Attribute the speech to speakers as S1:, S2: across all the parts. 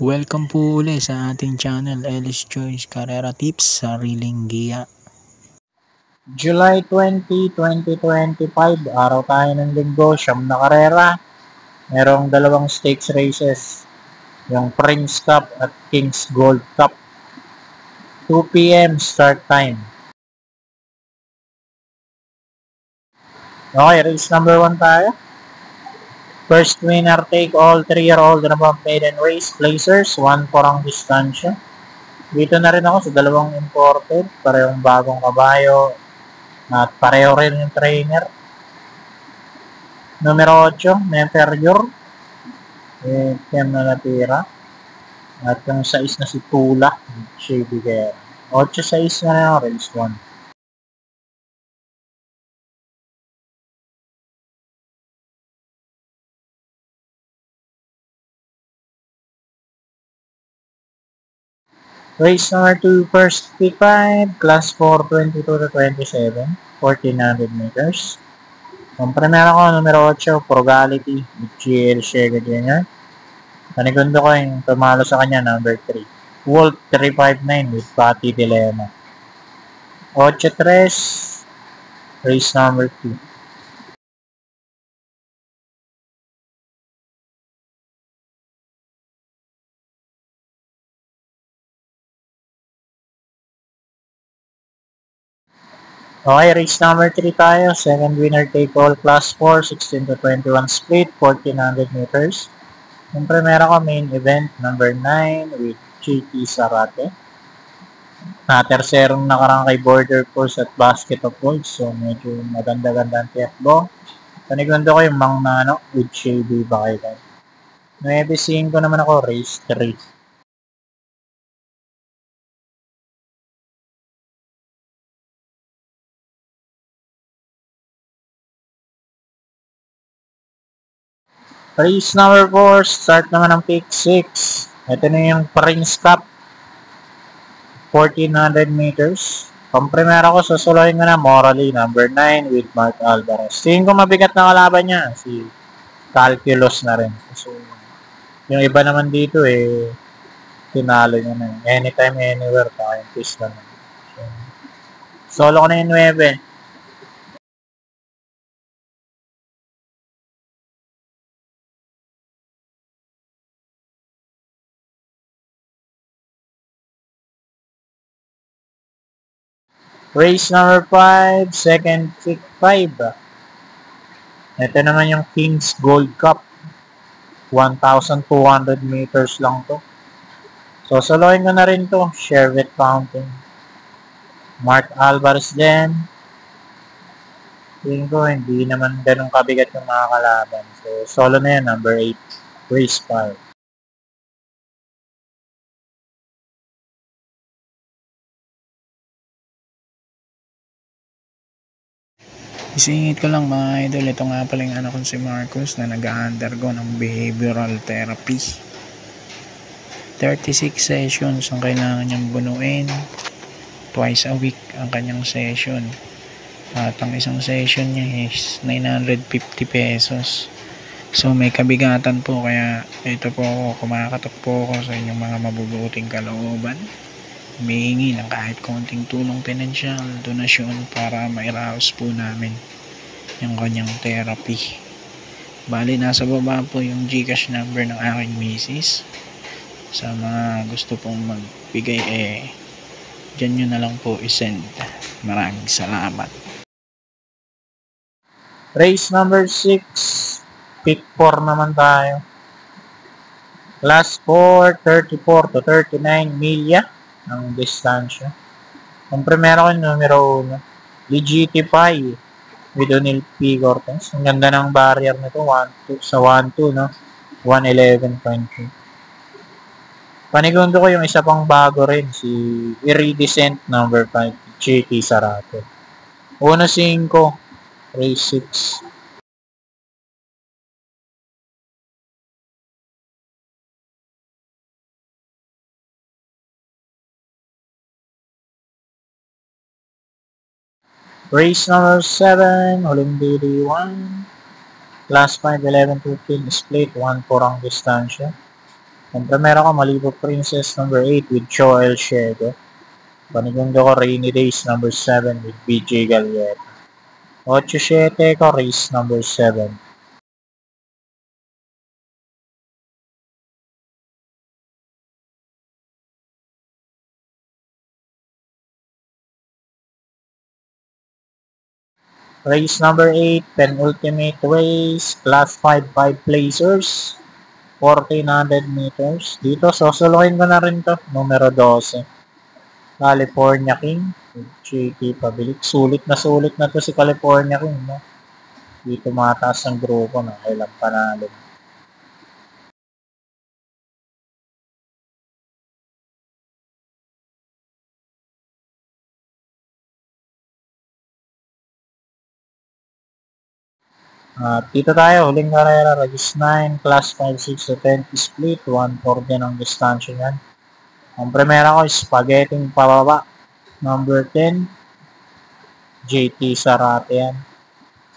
S1: Welcome po uli sa ating channel, Ellis Choice Carrera Tips, Sariling Giya.
S2: July 20, 2025, araw tayo ng linggo, siyam na karera. Merong dalawang stakes races, yung Prince Cup at King's Gold Cup. 2 p.m. start time. Okay, race number 1 tayo. First winner take all 3-year-old and above maiden race placers, 1 for ang distansya. Dito na rin ako sa dalawang imported, parehong bagong kabayo at pareho rin yung trainer. Numero 8, Neferyor. Tem na natira. At yung 6 na si Tula, Shady Guerra. 8-6 na lang, race 1. Race number 2, first P5, class 4, 22 to 27, 1400 meters. Ang primera ko, numero 8, Frugality, with GL Shega Jr. Panigundo ko yung tumalo sa kanya, number 3. Wolf 359 with Pati Dilemma. 8-3, race number 2. Okay, race number 3 tayo. Second winner take all, class 4, 16 to 21 split, 1400 meters. Yung primera ko, main event, number 9 with GT Sarate. Tercerong nakarang kay Border Force at Basket of Gold. So, medyo maganda-ganda ang tiyakbo. Panigundo ko yung Mang Nano with Shady Bakailan. 9-5 naman ako, race 3. Race number 4, start naman ng pick 6. Ito na yung Prince Cup. 1400 meters. Pang-primera ko, susuluhin ko na Morally, number 9 with Mark Alvarez. Tingin ko mabigat na kalaban niya, si Calculus na rin. So, yung iba naman dito tinalo niya na. Anytime, anywhere, kaya twist na. So, solo ko na yung 9. Race number 5, second pick 5. Ito naman yung King's Gold Cup. 1,200 meters lang to. So, solohin ko na rin to. Sherwood Fountain. Mark Alvarez din. Tingin ko, hindi naman ganun kabigat yung mga kalaban. So, solo na yan, number 8. Race 5.
S1: Isingit ko lang mga idol, ito nga pala yung anak ko si Marcus na nag-undergo ng behavioral therapy. 36 sessions ang kailangan niyang bunuin. Twice a week ang kanyang session. At ang isang session niya is 950 pesos. So may kabigatan po, kaya ito po ako, kumakatok po ako sa inyong mga mabubuting kalooban. Humihingi ng kahit konting tulong pinansyal, donasyon para mairaos po namin yung kanyang therapy. Bali, nasa baba po yung GCash number ng aking misis. Sa mga gusto pong magbigay, dyan nyo na lang po isend. Maraming salamat.
S2: Race number 6, pick 4 naman tayo. Class 4, 34 to 39 milya ang distansya. Ang primera ko yung numero 1, Legitify with O'Neal P. Cortez. Ang ganda ng barrier nito, 1-2 sa 1-2, no? 111.2. Panigundo ko yung isa pang bago rin, si Iridescent number 5, JT Sarate. 1-5, race 6. Race number 7, huling daily 1. Class 5, 11-15, split, 1-4 ang distansya. Ang primera ko, Malibu Princess number 8 with Joel Shego. Panigundo ko, Rainy Days number 7 with BJ Galieta. 8-7 ko, Race number 7. Race number 8, penultimate race, class 5 placers, 1400 meters. Dito, sosolohin ko na rin to, numero 12. California King, JT Pabilik. Sulit na to si California King, no? Dito mataas ang grupo na ilang panalo. Dito tayo, huling karera, Regis 9, class 5, 6 to 10 split, 1-4 din ang distansya niyan. Ang primera ko, Spaghetti pababa, number 10, JT Sarate yan.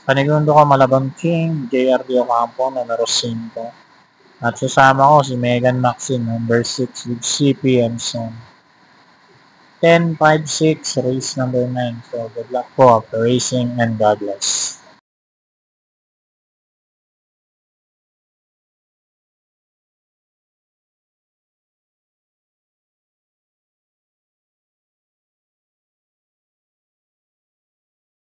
S2: Panigundo ko, Malabang King, JR Diocampo, numero 5. At sasama ko si Megan Maxine, number 6 with CPM Son. 10, 5, 6, race number 9. So, good luck po after racing and God bless.